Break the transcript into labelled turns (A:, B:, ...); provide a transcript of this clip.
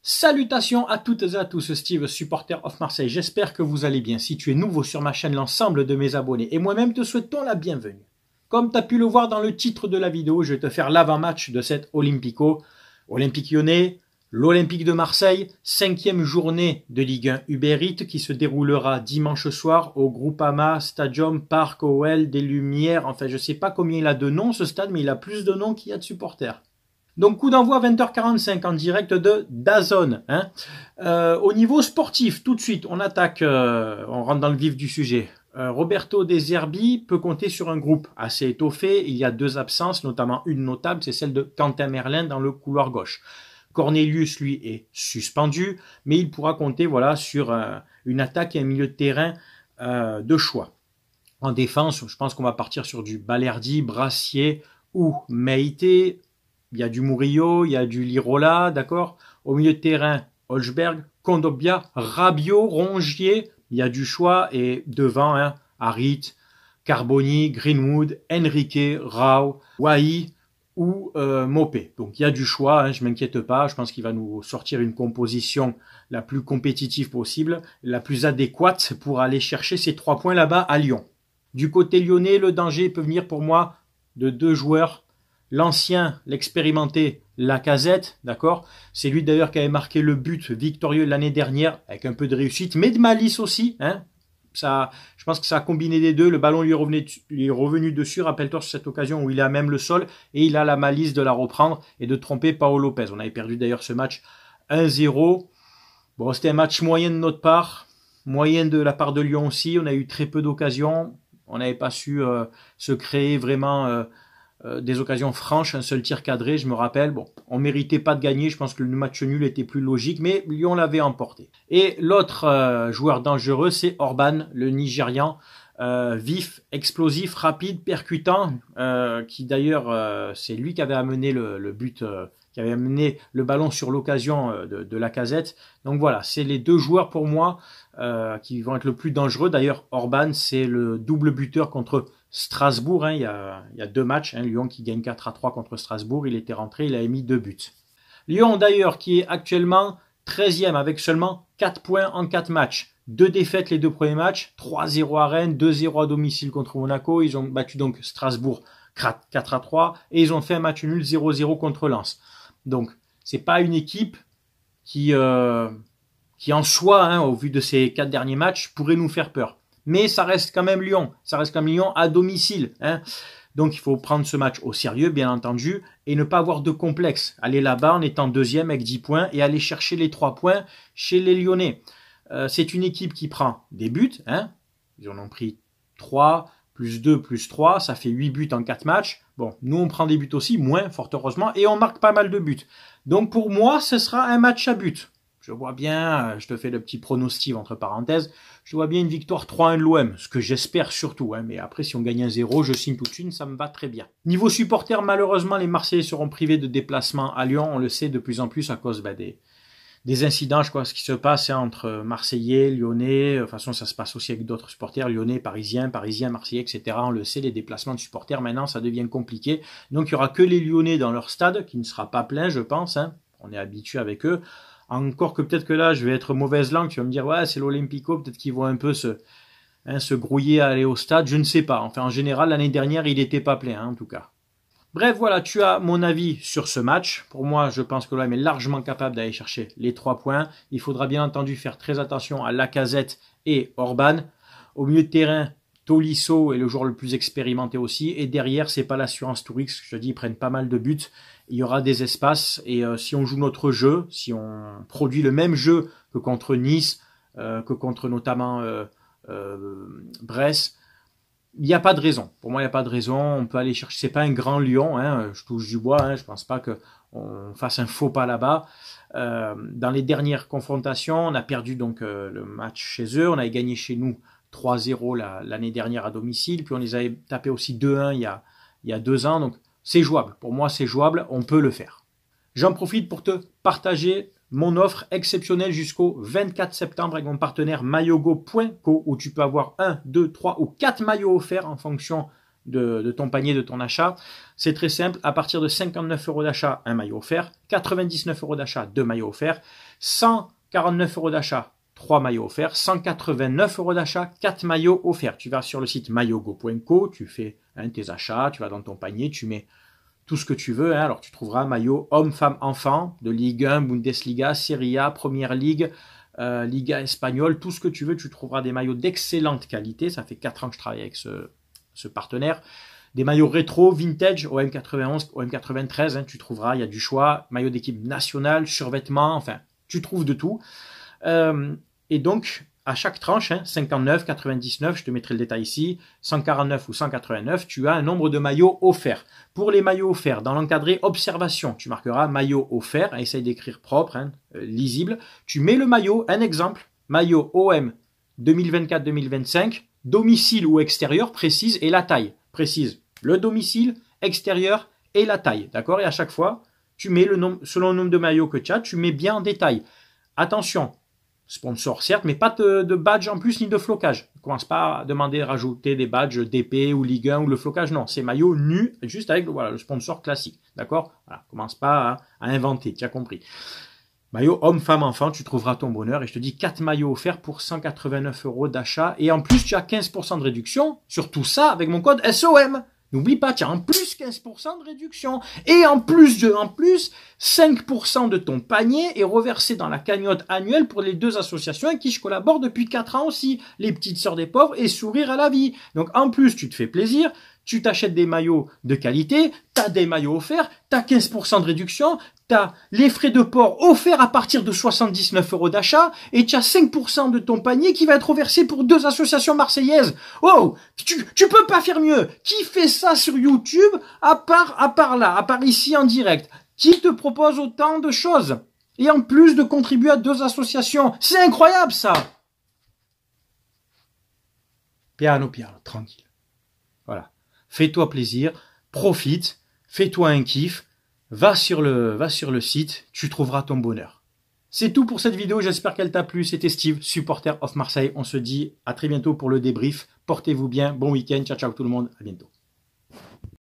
A: Salutations à toutes et à tous, Steve, supporter of Marseille. J'espère que vous allez bien. Si tu es nouveau sur ma chaîne, l'ensemble de mes abonnés et moi-même te souhaitons la bienvenue. Comme tu as pu le voir dans le titre de la vidéo, je vais te faire l'avant-match de cette Olympico. Olympique Lyonnais, l'Olympique de Marseille, 5e journée de Ligue 1 Uber Eats qui se déroulera dimanche soir au Groupama Stadium Parc OL des Lumières. Enfin, je ne sais pas combien il a de noms ce stade, mais il a plus de noms qu'il y a de supporters. Donc coup d'envoi 20h45 en direct de DAZN. Au niveau sportif, tout de suite, on attaque, on rentre dans le vif du sujet. Roberto De Zerbi peut compter sur un groupe assez étoffé. Il y a 2 absences, notamment une notable, c'est celle de Quentin Merlin dans le couloir gauche. Cornelius, lui, est suspendu, mais il pourra compter voilà, sur une attaque et un milieu de terrain de choix. En défense, je pense qu'on va partir sur du Balerdi, Brassier ou Meite. Il y a du Murillo, il y a du Lirola, d'accord. Au milieu de terrain, Holzberg, Kondogbia, Rabiot, Rongier, il y a du choix. Et devant, Harit, Carboni, Greenwood, Enrique, Rao, Wai ou Mopé. Donc il y a du choix, je ne m'inquiète pas. Je pense qu'il va nous sortir une composition la plus compétitive possible, la plus adéquate pour aller chercher ces 3 points là-bas à Lyon. Du côté lyonnais, le danger peut venir pour moi de 2 joueurs. L'ancien, l'expérimenté Lacazette, d'accord. C'est lui d'ailleurs qui avait marqué le but victorieux l'année dernière, avec un peu de réussite, mais de malice aussi. Ça, je pense que ça a combiné des deux. Le ballon lui est revenu dessus, rappelle-toi sur cette occasion où il est à même le sol, et il a la malice de la reprendre et de tromper Paolo Lopez. On avait perdu d'ailleurs ce match 1-0. Bon, c'était un match moyen de notre part, moyen de la part de Lyon aussi. On a eu très peu d'occasions. On n'avait pas su se créer vraiment... des occasions franches, un seul tir cadré, je me rappelle. Bon, on méritait pas de gagner, je pense que le match nul était plus logique, mais Lyon l'avait emporté. Et l'autre joueur dangereux, c'est Orban, le Nigérian, vif, explosif, rapide, percutant, qui d'ailleurs, c'est lui qui avait amené le but, qui avait amené le ballon sur l'occasion de Lacazette. Donc voilà, c'est les 2 joueurs pour moi qui vont être le plus dangereux. D'ailleurs, Orban, c'est le double buteur contre Strasbourg, il y a 2 matchs, Lyon qui gagne 4-3 contre Strasbourg, il était rentré, il avait mis 2 buts. Lyon d'ailleurs qui est actuellement 13e avec seulement 4 points en 4 matchs. 2 défaites les 2 premiers matchs, 3-0 à Rennes, 2-0 à domicile contre Monaco, ils ont battu donc Strasbourg 4-3 et ils ont fait un match nul 0-0 contre Lens. Donc c'est pas une équipe qui en soi, au vu de ces 4 derniers matchs, pourrait nous faire peur. Mais ça reste quand même Lyon. Ça reste quand même Lyon à domicile. Donc il faut prendre ce match au sérieux, bien entendu, et ne pas avoir de complexe. Aller là-bas en étant 2e avec 10 points et aller chercher les 3 points chez les Lyonnais. C'est une équipe qui prend des buts. Ils en ont pris 3, plus 2, plus 3. Ça fait 8 buts en 4 matchs. Bon, nous on prend des buts aussi, moins, fort heureusement, et on marque pas mal de buts. Donc pour moi, ce sera un match à but. Je vois bien, je te fais le petit pronostic entre parenthèses, je vois bien une victoire 3-1 de l'OM, ce que j'espère surtout. Mais après, si on gagne 1-0, je signe tout de suite, ça me va très bien. Niveau supporters, malheureusement, les Marseillais seront privés de déplacement à Lyon. On le sait de plus en plus à cause des incidents, je crois, ce qui se passe entre Marseillais, Lyonnais. De toute façon, ça se passe aussi avec d'autres supporters, Lyonnais, Parisiens, Marseillais, etc. On le sait, les déplacements de supporters, maintenant, ça devient compliqué. Donc, il n'y aura que les Lyonnais dans leur stade, qui ne sera pas plein, je pense. On est habitué avec eux. Encore que peut-être que là, je vais être mauvaise langue, tu vas me dire, ouais, c'est l'Olympico, peut-être qu'ils vont un peu se grouiller à aller au stade, je ne sais pas. Enfin, en général, l'année dernière, il n'était pas plein, en tout cas. Bref, voilà, tu as mon avis sur ce match. Pour moi, je pense que l'OM est largement capable d'aller chercher les 3 points. Il faudra bien entendu faire très attention à Lacazette et Orban. Au milieu de terrain, Tolisso est le joueur le plus expérimenté aussi. Et derrière, c'est pas l'assurance Tourix. Je te dis, ils prennent pas mal de buts. Il y aura des espaces. Et si on joue notre jeu, si on produit le même jeu que contre Nice, que contre notamment Brest, il n'y a pas de raison. Pour moi, il n'y a pas de raison. On peut aller chercher. C'est pas un grand Lyon. Je touche du bois. Je pense pas qu'on fasse un faux pas là-bas. Dans les dernières confrontations, on a perdu donc le match chez eux. On avait gagné chez nous 3-0 l'année dernière à domicile, puis on les avait tapé aussi 2-1 il y a 2 ans, donc c'est jouable. Pour moi, c'est jouable, on peut le faire. J'en profite pour te partager mon offre exceptionnelle jusqu'au 24 septembre avec mon partenaire maillogo.co où tu peux avoir 1, 2, 3 ou 4 maillots offerts en fonction de ton panier, de ton achat. C'est très simple, à partir de 59 € d'achat, un maillot offert, 99 € d'achat, 2 maillots offerts, 149 € d'achat, 3 maillots offerts, 189 € d'achat, 4 maillots offerts. Tu vas sur le site maillotgo.co, tu fais tes achats, tu vas dans ton panier, tu mets tout ce que tu veux. Alors tu trouveras maillot homme, femme, enfant, de Ligue 1, Bundesliga, Serie A, Première Ligue, Liga espagnole, tout ce que tu veux. Tu trouveras des maillots d'excellente qualité. Ça fait 4 ans que je travaille avec ce partenaire. Des maillots rétro, vintage, OM91, OM93, tu trouveras, il y a du choix. Maillot d'équipe nationale, survêtements, enfin, tu trouves de tout. Et donc, à chaque tranche, 59, 99, je te mettrai le détail ici, 149 ou 189, tu as un nombre de maillots offerts. Pour les maillots offerts, dans l'encadré observation, tu marqueras maillot offert, essaye d'écrire propre, lisible. Tu mets le maillot, un exemple, maillot OM 2024-2025, domicile ou extérieur, précise, et la taille. Précise le domicile, extérieur et la taille. D'accord? Et à chaque fois, tu mets le nombre, selon le nombre de maillots que tu as, tu mets bien en détail. Attention, sponsor certes, mais pas de badge en plus ni de flocage. Ne commence pas à demander de rajouter des badges DP ou Ligue 1 ou le flocage. Non, c'est maillot nu, juste avec le sponsor classique. D'accord? Voilà, commence pas à inventer, tu as compris. Maillot homme, femme, enfant, tu trouveras ton bonheur. Et je te dis 4 maillots offerts pour 189 € d'achat. Et en plus, tu as 15% de réduction sur tout ça avec mon code SOM. N'oublie pas, tu as en plus 15% de réduction. Et en plus, 5% de ton panier est reversé dans la cagnotte annuelle pour les 2 associations avec qui je collabore depuis 4 ans aussi. Les Petites Sœurs des Pauvres et Sourire à la Vie. Donc en plus, tu te fais plaisir. Tu t'achètes des maillots de qualité, tu as des maillots offerts, tu as 15% de réduction, tu as les frais de port offerts à partir de 79 € d'achat et tu as 5% de ton panier qui va être reversé pour 2 associations marseillaises. Oh, tu peux pas faire mieux. Qui fait ça sur YouTube à part ici en direct? Qui te propose autant de choses? Et en plus de contribuer à 2 associations. C'est incroyable ça. Piano, tranquille. Voilà. Fais-toi plaisir, profite, fais-toi un kiff, va sur le site, tu trouveras ton bonheur. C'est tout pour cette vidéo, j'espère qu'elle t'a plu. C'était Steve, supporter of Marseille. On se dit à très bientôt pour le débrief. Portez-vous bien, bon week-end, ciao ciao tout le monde, à bientôt.